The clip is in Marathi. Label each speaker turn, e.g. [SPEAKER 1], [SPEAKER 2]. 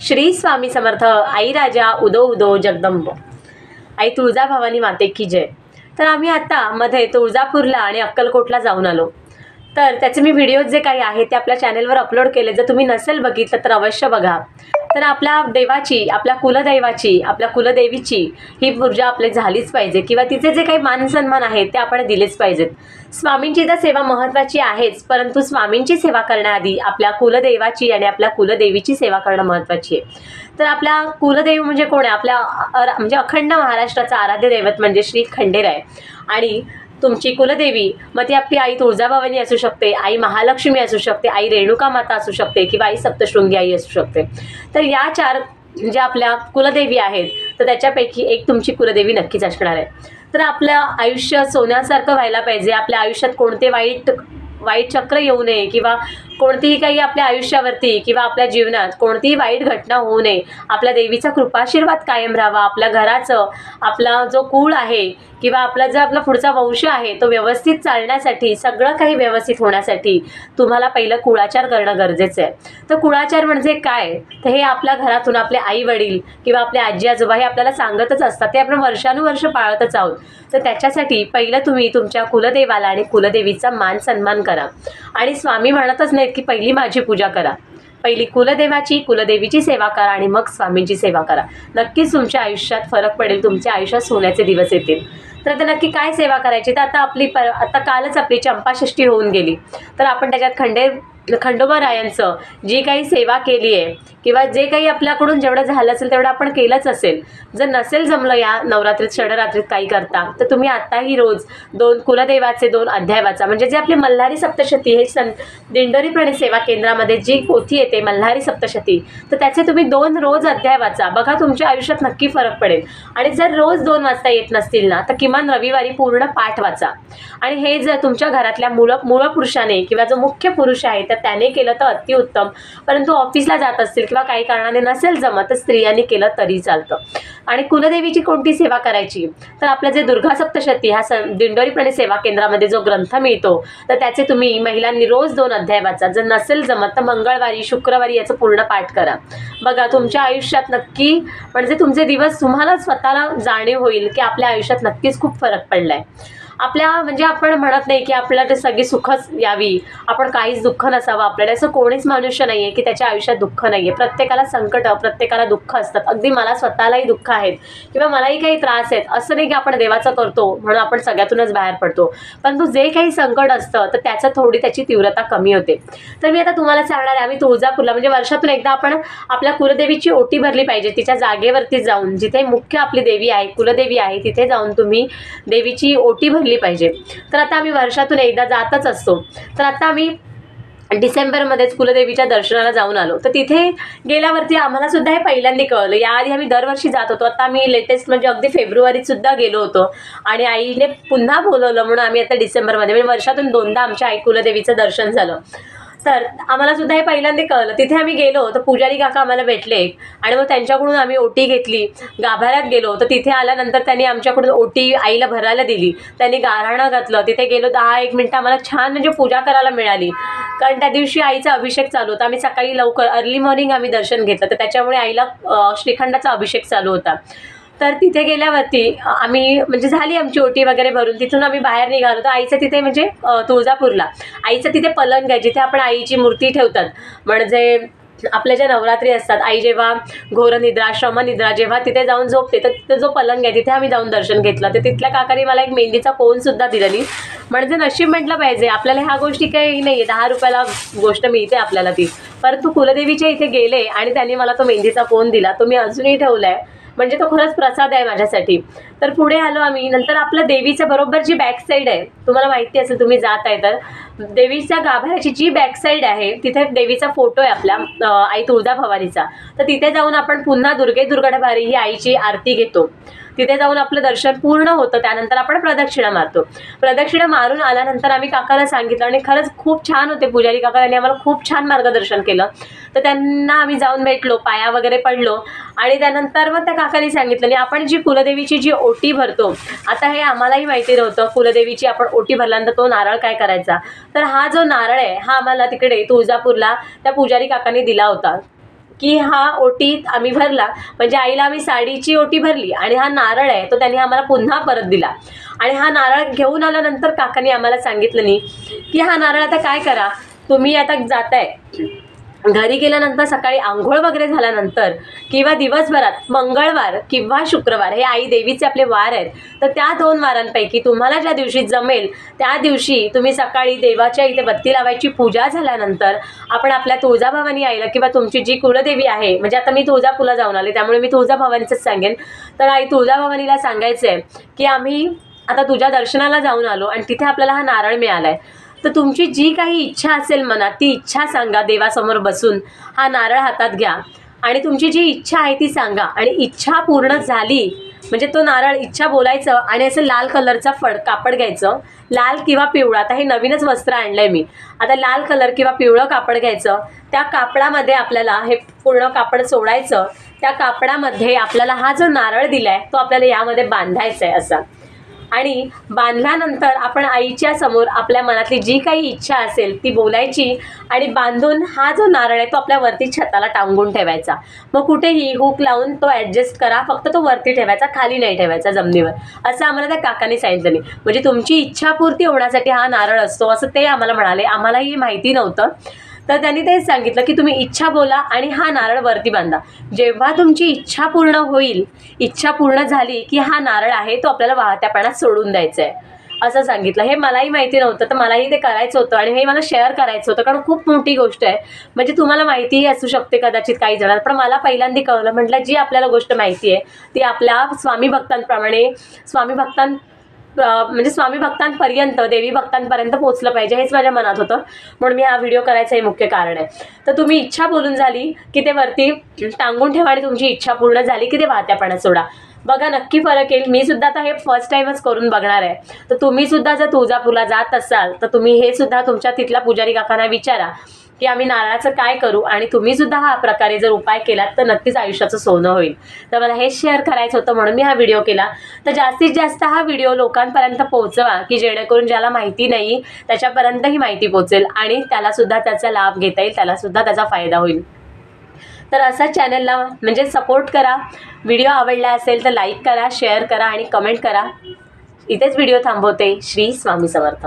[SPEAKER 1] श्री स्वामी समर्थ. आई राजा उदो उदो जगदंब. आई तुळजाभवानी माते की जय. तर आम्ही आता मध्ये तुळजापूरला आणि अक्कलकोटला जाऊन आलो. तर त्याचे मी व्हिडिओज जे काही आहेत ते आपल्या चॅनलवर अपलोड केले. जर तुम्ही नसेल बघितलं तर अवश्य बघा. तर आपल्या देवाची, आपल्या कुलदैवाची, आपल्या कुलदेवीची ही पूजा आपली झालीच पाहिजे किंवा तिचे जे काही मान सन्मान आहेत ते आपण दिलेच पाहिजेत. स्वामींची तर सेवा महत्त्वाची आहेच, परंतु स्वामींची सेवा करण्याआधी आपल्या कुलदैवाची आणि आपल्या कुलदेवीची सेवा करणं महत्त्वाची आहे. तर आपल्या कुलदैव म्हणजे कोण आहे? आपल्या म्हणजे अखंड महाराष्ट्राचा आराध्य दैवत म्हणजे श्री खंडेराय. आणि तुमची कुलदेवी मग ती आपली आई तुळजाभवानी असू शकते, आई महालक्ष्मी असू शकते, आई रेणुका माता असू शकते किंवा आई सप्तशृंगी आई असू शकते. तर या 4 ज्या आपल्या कुलदेवी आहेत तर त्याच्यापैकी एक तुमची कुलदेवी नक्कीच असणार आहे. तर आपलं आयुष्य सोन्यासारखं व्हायला पाहिजे. आपल्या आयुष्यात कोणते वाईट चक्र येऊ नये किंवा कोणतीही काही आपल्या आयुष्यावरती किंवा आपल्या जीवनात कोणतीही वाईट घटना होऊ नये. आपल्या देवीचा कृपाशीर्वाद कायम राहावा. आपल्या घराचं, आपला जो कुळ आहे किंवा आपला पुढचा वंश आहे तो व्यवस्थित चालण्यासाठी, सगळं काही व्यवस्थित होण्यासाठी तुम्हाला पहिलं कुळाचार करणं गरजेचं आहे. तर कुळाचार म्हणजे काय? तर हे आपल्या घरातून आपले आई वडील किंवा आपले आजी आजोबा हे आपल्याला सांगतच असतात. ते आपण वर्षानुवर्ष पाळतच आहोत. तर त्याच्यासाठी पहिलं तुम्ही तुमच्या कुलदेवाला आणि कुलदेवीचा मान सन्मान करा. आणि स्वामी म्हणतच नाहीत की पहिली माझी पूजा करा. पहिली कुलदेवाची, कुलदेवीची सेवा करा आणि मग स्वामींची सेवा करा. नक्कीच तुमच्या आयुष्यात फरक पडेल. तुमच्या आयुष्यात सोन्याचे दिवस येतील. तर आता नक्की काय सेवा करायची? तर आता कालच आपली चंपाषष्ठी होऊन गेली. तर आपण त्याच्यात खंडोबारायांचं जी काही सेवा केली आहे किंवा जे काही आपल्याकडून जेवढं झालं असेल तेवढं आपण केलंच असेल. जर नसेल जमलं या नवरात्रीत, षडरात्रीत काही करता, तर तुम्ही आताही रोज 2 कुलदेवाचे 2 अध्याय वाचा. म्हणजे जे आपली मल्हारी सप्तशती हे दिंडोरी प्रणित सेवा केंद्रामध्ये जी पोथी येते मल्हारी सप्तशती, तर त्याचे तुम्ही 2 रोज अध्याय वाचा. बघा तुमच्या आयुष्यात नक्की फरक पडेल. आणि जर रोज 2 वाचता येत नसतील ना, तर किमान रविवारी पूर्ण पाठ वाचा. आणि हे जर तुमच्या घरातल्या मूळ पुरुषाने किंवा जो मुख्य पुरुष आहे तर त्याने केलं तर अतिउत्तम. परंतु ऑफिसला जात असतील किंवा काही कारणाने नसेल जमत तर स्त्रियांनी केलं तरी चालतं. आणि कुलदेवीची कोणती सेवा करायची? तर आपलं जे दुर्गा सप्तशती हा दिंडोरी प्रणित सेवा केंद्रामध्ये जो ग्रंथ मिळतो तर त्याचे तुम्ही महिलांनी रोज 2 अध्याय वाचा. जर नसेल जमत तर मंगळवारी, शुक्रवारी याचं पूर्ण पाठ करा. बघा तुमच्या आयुष्यात नक्की म्हणजे तुमचे दिवस तुम्हाला स्वतःला जाणीव होईल की आपल्या आयुष्यात नक्कीच खूप फरक पडलाय. म्हणजे आपण म्हणत नाही की आपल्याला ते सगळी सुखच यावी, आपण काहीच दुःख नसावं आपल्याला. असं कोणीच मनुष्य नाहीये की त्याच्या आयुष्यात दुःख नाहीये. प्रत्येकाला संकट, प्रत्येकाला दुःख असतात. अगदी मला स्वतःलाही दुःख आहेत किंवा मलाही काही त्रास आहेत. असं नाही की आपण देवाचं करतो म्हणून आपण सगळ्यातूनच बाहेर पडतो. परंतु जे काही संकट असतं तर त्याची तीव्रता कमी होते. तर मी आता तुम्हाला सांगणार आहे, आम्ही तुळजापूरला म्हणजे वर्षातून एकदा आपण आपल्या कुलदेवीची ओटी भरली पाहिजे. तिच्या जागेवरती जाऊन, जिथे मुख्य आपली देवी आहे, कुलदेवी आहे, तिथे जाऊन तुम्ही देवीची ओटी भरली पाहिजे. तर आता आम्ही वर्षातून एकदा जातच असतो. तर आता आम्ही डिसेंबरमध्येच कुलदेवीच्या दर्शनाला जाऊन आलो. तर तिथे गेल्यावरती आम्हाला सुद्धा हे पहिल्यांदा कळलं. याआधी आम्ही दरवर्षी जात होतो. आता आम्ही लेटेस्ट म्हणजे अगदी फेब्रुवारीत सुद्धा गेलो होतो आणि आईने पुन्हा बोलवलं म्हणून आम्ही आता डिसेंबरमध्ये म्हणजे वर्षातून 2दा आमच्या आई कुलदेवीचं दर्शन झालं. तर आम्हाला सुद्धा हे पहिल्यांदा कळलं. तिथे आम्ही गेलो तर पुजारी काका आम्हाला भेटले आणि मग त्यांच्याकडून आम्ही ओटी घेतली. गाभाऱ्यात गेलो तर तिथे आल्यानंतर त्यांनी आमच्याकडून ओटी आईला भरायला दिली. त्यांनी गाऱ्हाणं घातलं. तिथे गेलो 10-1 मिनिटं आम्हाला छान म्हणजे पूजा करायला मिळाली. कारण त्या दिवशी आईचा अभिषेक चालू होता. आम्ही सकाळी लवकर अर्ली मॉर्निंग आम्ही दर्शन घेतलं तर त्याच्यामुळे आईला श्रीखंडाचा अभिषेक चालू होता. तर तिथे गेल्यावरती आम्ही म्हणजे झाली आमची ओटी वगैरे भरून तिथून आम्ही बाहेर निघालो. तर आईचं तिथे म्हणजे तुळजापूरला आईचं तिथे पलंग आहे जिथे आपण आईची मूर्ती ठेवतात. म्हणजे आपल्या ज्या नवरात्री असतात आई जेव्हा घोर निद्रा, श्रमनिद्रा जेव्हा तिथे जाऊन झोपते तर तिथे जो पलंग आहे तिथे आम्ही जाऊन दर्शन घेतलं. तर तिथल्या काकांनी मला एक मेहंदीचा कोन सुद्धा दिलेली. म्हणजे नशीब म्हटलं पाहिजे आपल्याला. ह्या गोष्टी काही नाही, 10 रुपयाला गोष्ट मिळते आपल्याला ती. परंतु कुलदेवीच्या इथे गेले आणि त्यांनी मला तो मेहंदीचा कोन दिला. तो मी अजूनही ठेवलाय. म्हणजे तो खरंच प्रसाद आहे माझ्यासाठी. तर पुढे आलो आम्ही. नंतर आपलं देवीचं बरोबर जी बॅक साईड आहे, तुम्हाला माहिती असेल तुम्ही जात आहे तर देवीच्या गाभाऱ्याची जी बॅक साईड आहे तिथे देवीचा फोटो आहे आपल्या आई तुळजाभवानीचा. तर तिथे जाऊन आपण पुन्हा दुर्गाढभारी ही आईची आरती घेतो. तिथे जाऊन आपलं दर्शन पूर्ण होतं. त्यानंतर आपण प्रदक्षिणा मारतो. प्रदक्षिणा मारून आल्यानंतर आम्ही काकाला सांगितलं आणि खरंच खूप छान होते पुजारी काका. त्यांनी आम्हाला खूप छान मार्गदर्शन केलं. तर त्यांना आम्ही जाऊन भेटलो, पाया वगैरे पडलो आणि त्यानंतर मग त्या काकांनी सांगितलं आणि आपण जी कुलदेवीची जी ओटी भरतो, आता हे आम्हालाही माहिती नव्हतं कुलदेवीची आपण ओटी भरल्यानंतर तो नारळ काय करायचा. तर हा जो नारळ आहे हा आम्हाला तिकडे तुळजापूरला त्या पुजारी काकांनी दिला होता. की हा ओटी आम्ही भरला, म्हणजे आईला आम्ही साडीची ओटी भरली आणि हा नारळ आहे तो त्यांनी आम्हाला पुन्हा परत दिला. आणि हा नारळ घेऊन आल्यानंतर काकांनी आम्हाला सांगितलं नाही की हा नारळ आता काय करा, तुम्ही आता जाताय घरी गेल्यानंतर सकाळी आंघोळ वगैरे झाल्यानंतर किंवा दिवसभरात मंगळवार किंवा शुक्रवार हे आई देवीचे आपले वार आहेत, तर त्या 2 वारांपैकी तुम्हाला ज्या दिवशी जमेल त्या दिवशी तुम्ही सकाळी देवाच्या इथे बत्ती लावायची. पूजा झाल्यानंतर आपण आपल्या तुळजाभवानी आईला किंवा तुमची जी कुलदेवी आहे, म्हणजे आता मी तुळजापूरला जाऊन आले त्यामुळे मी तुळजाभवानीचंच सांगेन, तर आई तुळजाभवानीला सांगायचं आहे की आम्ही आता तुझ्या दर्शनाला जाऊन आलो आणि तिथे आपल्याला हा नारळ मिळालाय, तर तुमची जी काही इच्छा असेल मनात ती इच्छा सांगा. देवासमोर बसून हा नारळ हातात घ्या आणि तुमची जी इच्छा आहे ती सांगा. आणि इच्छा पूर्ण झाली म्हणजे तो नारळ इच्छा बोलायचं आणि असं लाल कलरचा कापड घ्यायचं, लाल किंवा पिवळा. आता हे नवीनच वस्त्र आणलंय मी, आता लाल कलर किंवा पिवळं कापड घ्यायचं. त्या कापडामध्ये आपल्याला हे पूर्ण कापड सोडायचं. त्या कापडामध्ये आपल्याला हा जो नारळ दिलाय तो आपल्याला यामध्ये बांधायचा आहे असा. आणि बांधल्यानंतर आपण आईच्या समोर आपल्या मनातली जी काही इच्छा असेल ती बोलायची आणि बांधून हा जो नारळ आहे तो आपल्या वरती छताला टांगून ठेवायचा. मग कुठेही हुक लावून तो ॲडजस्ट करा, फक्त तो वरती ठेवायचा, खाली नाही ठेवायचा जमिनीवर, असं आम्हाला त्या काकांनी सांगितलं. नाही म्हणजे तुमची इच्छापूर्ती होण्यासाठी हा नारळ असतो असं ते आम्हाला म्हणाले. आम्हालाही माहिती नव्हतं, तर त्यांनी तेच सांगितलं की तुम्ही इच्छा बोला आणि हा नारळ वरती बांधा. जेव्हा तुमची इच्छा पूर्ण होईल, इच्छा पूर्ण झाली की हा नारळ आहे तो आपल्याला वाहत्या पाण्यात सोडून द्यायचा आहे असं सांगितलं. हे मलाही माहिती नव्हतं, तर मलाही ते करायचं होतं आणि हे मला शेअर करायचं होतं, कारण खूप मोठी गोष्ट आहे. म्हणजे तुम्हाला माहितीही असू शकते कदाचित काही जणांना, पण मला पहिल्यांदा कळलं. म्हटलं जी आपल्याला गोष्ट माहिती आहे ती आपल्या स्वामी भक्तांप्रमाणे म्हणजे स्वामी भक्तांपर्यंत, देवी भक्तांपर्यंत पोहोचलं पाहिजे, हेच माझ्या मनात होतं. म्हणून मी हा व्हिडिओ करायचं हे मुख्य कारण आहे. तर तुम्ही इच्छा बोलून झाली की ते वरती टांगून ठेवा आणि तुमची इच्छा पूर्ण झाली की ते वाहत्या पाण्यात सोडा. बघा नक्की फरक येईल. मी सुद्धा आता हे फर्स्ट टाइमच करून बघणार आहे. तर तुम्ही सुद्धा जर तुळजापूरला जात असाल तर तुम्ही हे सुद्धा तुमच्या तिथल्या पुजारी काकांना विचारा की आम्ही नारळाचं काय करू, आणि तुम्ही सुद्धा हा प्रकारे जर उपाय केलात तर नक्कीच आयुष्याचं सोनं होईल. तर मला हे शेअर करायचं होतं म्हणून मी हा व्हिडिओ केला. तर जास्तीत जास्त हा व्हिडिओ लोकांपर्यंत पोहोचवा की जेणेकरून ज्याला माहिती नाही त्याच्यापर्यंत ही माहिती पोहोचेल आणि त्याला सुद्धा त्याचा लाभ घेता येईल, त्याला सुद्धा त्याचा फायदा होईल. तर असा चॅनलला म्हणजे सपोर्ट करा. व्हिडिओ आवडला असेल तर लाईक करा, शेअर करा आणि कमेंट करा. इथेच व्हिडिओ थांबवते. श्री स्वामी समर्थ.